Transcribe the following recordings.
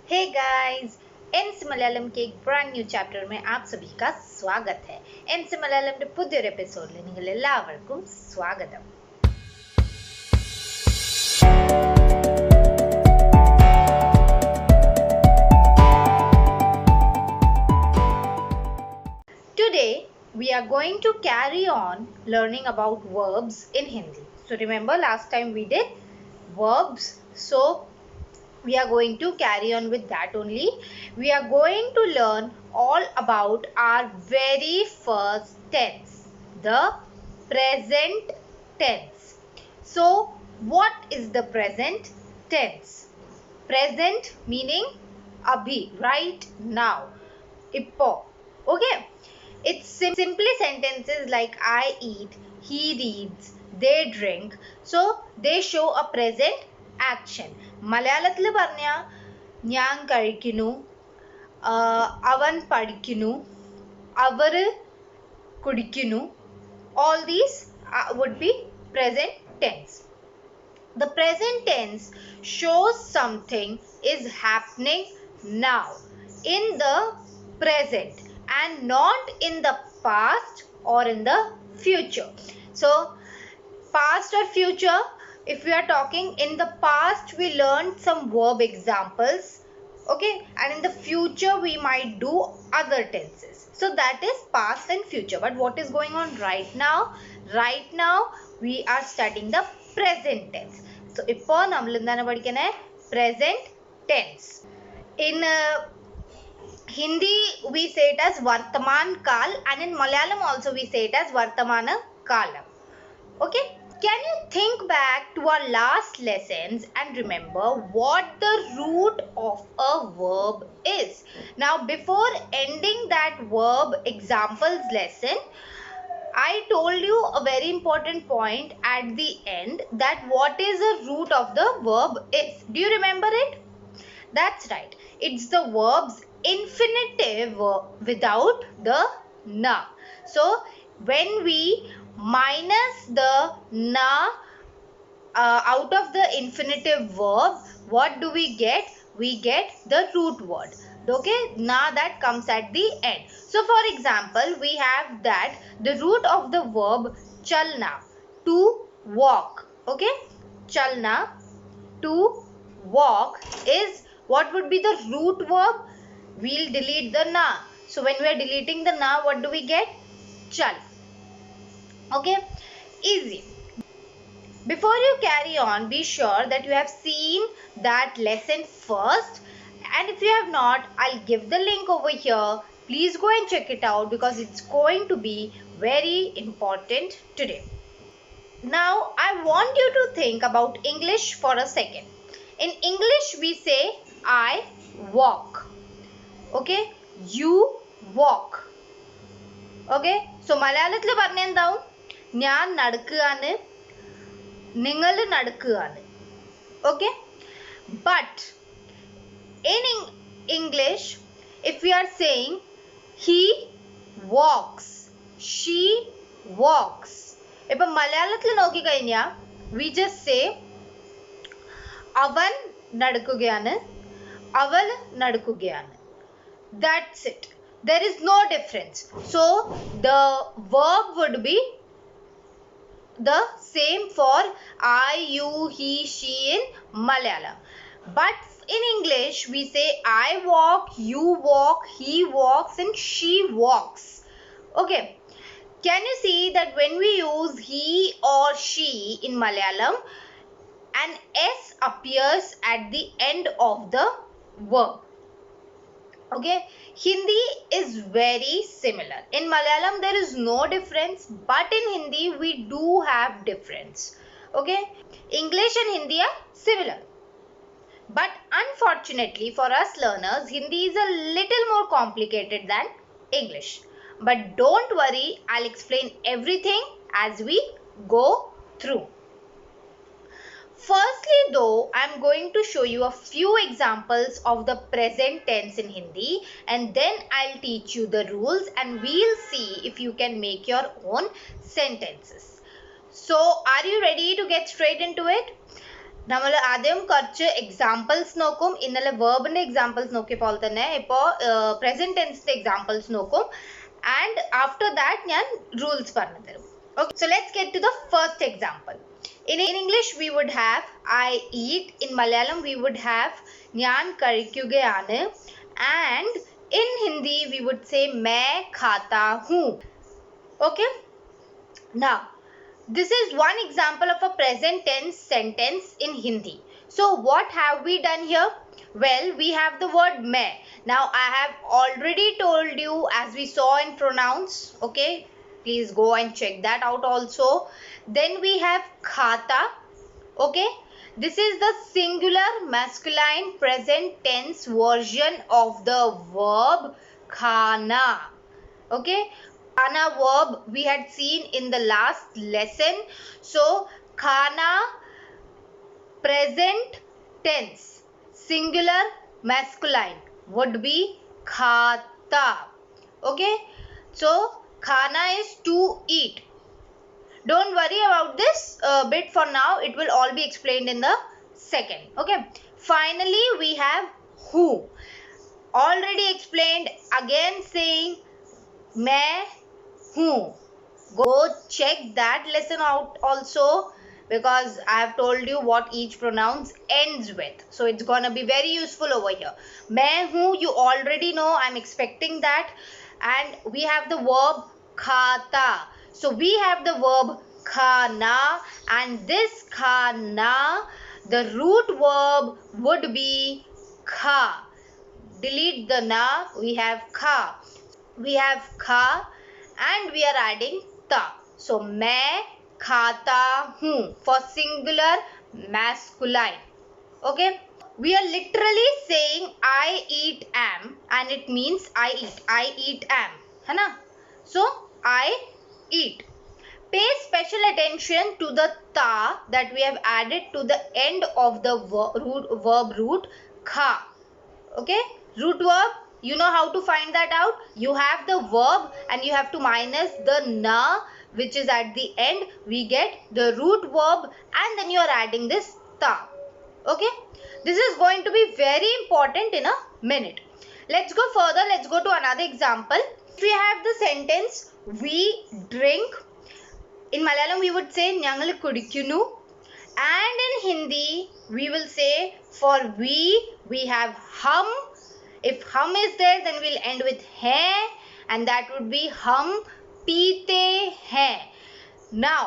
Hey guys, NC Malayalam के एक brand new chapter में आप सभी का स्वागत है. एनसी മലയാളത്തിന്റെ പുതിയൊരു എപ്പിസോഡിൽ നിങ്ങൾ എല്ലാവർക്കും സ്വാഗതം. Today we are going to carry on learning about verbs in Hindi. So remember last time we did verbs. So we are going to carry on with that only. We are going to learn all about our very first tense, the present tense. So what is the present tense? Present meaning abhi, right now, ippo. Okay, it's simply sentences like I eat, he reads, they drink. So they show a present action. മലയാളത്തിൽ പറഞ്ഞ ഞാൻ കഴിക്കുന്നു, അവൻ പഠിക്കുന്നു, അവർ കുടിക്കുന്നു. All these would be present tense. The present tense shows something is happening now in the present and not in the past or in the future. So past or future, if we are talking in the past, we learned some verb examples, okay, and in the future we might do other tenses. So that is past and future. But what is going on right now? Right now we are studying the present tense. So ഇപ്പോൾ നമ്മൾ എന്താണ് പഠിക്കുന്നത്? Present tense. In Hindi we say it as Vartaman Kal, and in Malayalam also we say it as Vartamana Kalam. Okay, can you think back to our last lessons and remember what the root of a verb is? Now before ending that verb examples lesson, I told you a very important point at the end, that what is the root of the verb is. Do you remember it? That's right, it's the verb's infinitive without the na. So when we minus the na out of the infinitive verb, what do we get? We get the root word, okay, na, that comes at the end. So for example, we have that the root of the verb chalna, to walk, okay, chalna, to walk, is what would be the root verb? We'll delete the na. So when we are deleting the na, what do we get? Chal. Okay, easy. Before you carry on, be sure that you have seen that lesson first, and if you have not, I'll give the link over here. Please go and check it out because it's going to be very important today. Now I want you to think about English for a second. In English we say I walk, okay, you walk, okay. So മലയാളത്തിൽ പറഞ്ഞ എന്താവും? ഞാൻ നടക്കുകയാണ്, നിങ്ങൾ നടക്കുകയാണ്, okay. But in English, if we are saying he walks, she walks, ഇപ്പം മലയാളത്തിൽ നോക്കിക്കഴിഞ്ഞാൽ we just say അവൻ നടക്കുകയാണ്, അവൾ നടക്കുകയാണ്. That's it. There is no difference. So the verb would be the same for I, you, he, she in Malayalam. But in English we say I walk, you walk, he walks, and she walks. Okay, can you see that when we use he or she in Malayalam, an s appears at the end of the verb? Okay, Hindi is very similar. In Malayalam there is no difference, but in Hindi we do have difference. Okay, English and Hindi are similar, but unfortunately for us learners, Hindi is a little more complicated than English. But don't worry, I'll explain everything as we go through. Firstly though, I'm going to show you a few examples of the present tense in Hindi, and then I'll teach you the rules and we'll see if you can make your own sentences. So are you ready to get straight into it? നമ്മൾ ആദ്യം കുറച്ച് examples നോക്കും. ഇന്നലെ വേർബിന്റെ examples നോക്കിയപ്പോൾ തന്നെ ഇപ്പോൾ present ടെൻസിന്റെ examples നോക്കും. And after that ഞാൻ റൂൾസ് പറഞ്ഞു തരും. Okay, so let's get to the first example. In English we would have I eat. In Malayalam we would have ഞാൻ കഴിക്കുകയാണ്. And in Hindi we would say मैं खाता हूँ. Okay, now this is one example of a present tense sentence in Hindi. So what have we done here? Well, we have the word मैं. Now I have already told you, as we saw in pronouns. Okay, please go and check that out also. Then we have khata. Okay, this is the singular masculine present tense version of the verb khana. Okay, khana verb we had seen in the last lesson. So khana present tense singular masculine would be khata. Okay, so khana is to eat. Don't worry about this bit for now. It will all be explained in the second. Okay, finally we have who. Already explained, again saying मैं हूँ. Go check that lesson out also, because I have told you what each pronouns ends with. So it's gonna be very useful over here. मैं हूँ, you already know. I'm expecting that. And we have the verb खाता. So we have the verb khana, and this khana, the root verb would be kha. Delete the na, we have kha. We have kha and we are adding ta. So मैं खाता हूँ for singular masculine. Okay, we are literally saying I eat am, and it means I eat am, है ना? So I eat. Pay special attention to the ta that we have added to the end of the verb root kha. Okay, root verb, you know how to find that out. You have the verb and you have to minus the na which is at the end. We get the root verb and then you are adding this ta. Okay, this is going to be very important in a minute. Let's go further. Let's go to another example. If we have the sentence we drink, in Malayalam we would say ഞങ്ങൾ കുടിക്കുന്നു, and in Hindi we will say for we have hum. If hum is there, then we'll end with hai, and that would be hum peete hain. Now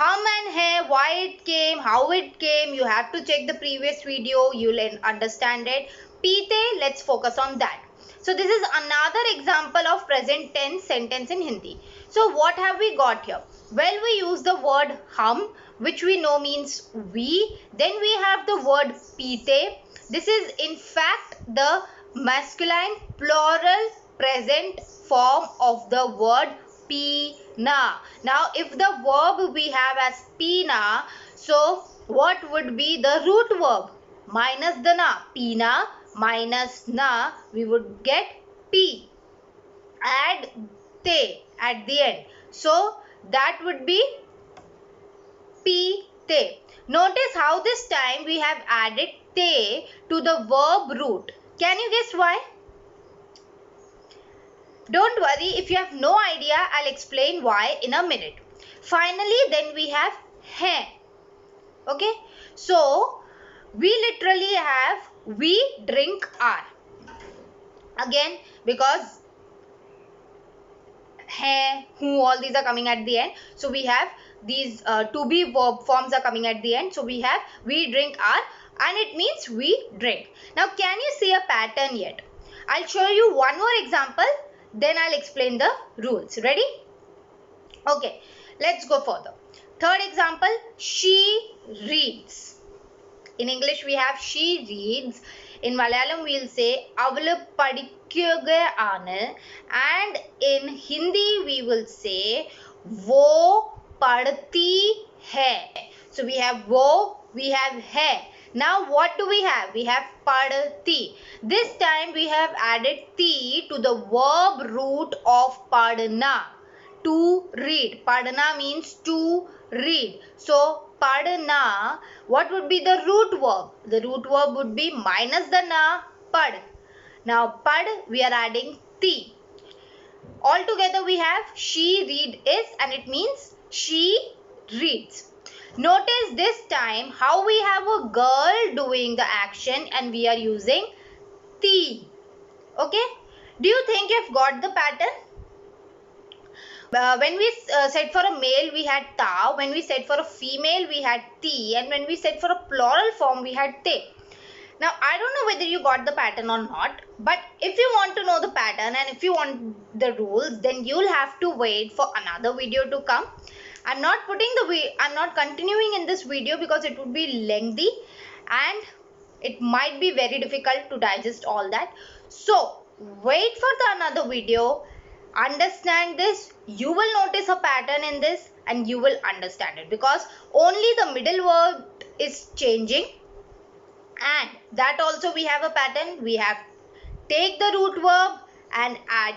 hum and hai, why it came, how it came, you have to check the previous video, you'll understand it. Peete, let's focus on that. So this is another example of present tense sentence in Hindi. So what have we got here? Well, we use the word hum, which we know means we. Then we have the word peete. This is in fact the masculine plural present form of the word peena. Now if the verb we have as peena, so what would be the root verb? Minus the na, peena minus na, we would get p. Add te at the end, so that would be peete. Notice how this time we have added te to the verb root. Can you guess why? Don't worry, if you have no idea, I'll explain why in a minute. Finally, then we have hai. Okay, so we literally have we drink are. Again, because hai, who, all these are coming at the end, so we have these to be verb forms are coming at the end. So we have we drink are, and it means we drink. Now can you see a pattern yet? I'll show you one more example, then I'll explain the rules. Ready? Okay, let's go further. Third example, she reads. In English we have she reads. In Malayalam we'll say avalu padikkukayaanu, and in Hindi we will say wo padti hai. So we have wo, we have hai. Now what do we have? We have padti. This time we have added ti to the verb root of padna, to read. Padna means to read. So padna, what would be the root verb? The root verb would be minus the na, pad. Now pad, we are adding ti. All together we have she read is, and it means she reads. Notice this time how we have a girl doing the action and we are using ti. Okay? Do you think you've got the pattern? When we said for a male we had ta, when we said for a female we had ti, and when we said for a plural form we had te. Now I don't know whether you got the pattern or not, but if you want to know the pattern and if you want the rules, then you'll have to wait for another video to come. I'm not continuing in this video because it would be lengthy and it might be very difficult to digest all that. So wait for the another video. Understand this. You will notice a pattern in this and you will understand it, because only the middle word is changing. And that also we have a pattern. We have take the root verb and add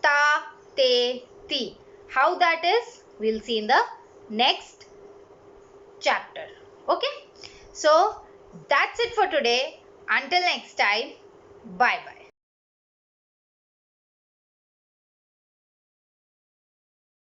ta, te, ti. How that is, we'll see in the next chapter. Okay. So that's it for today. Until next time. Bye bye.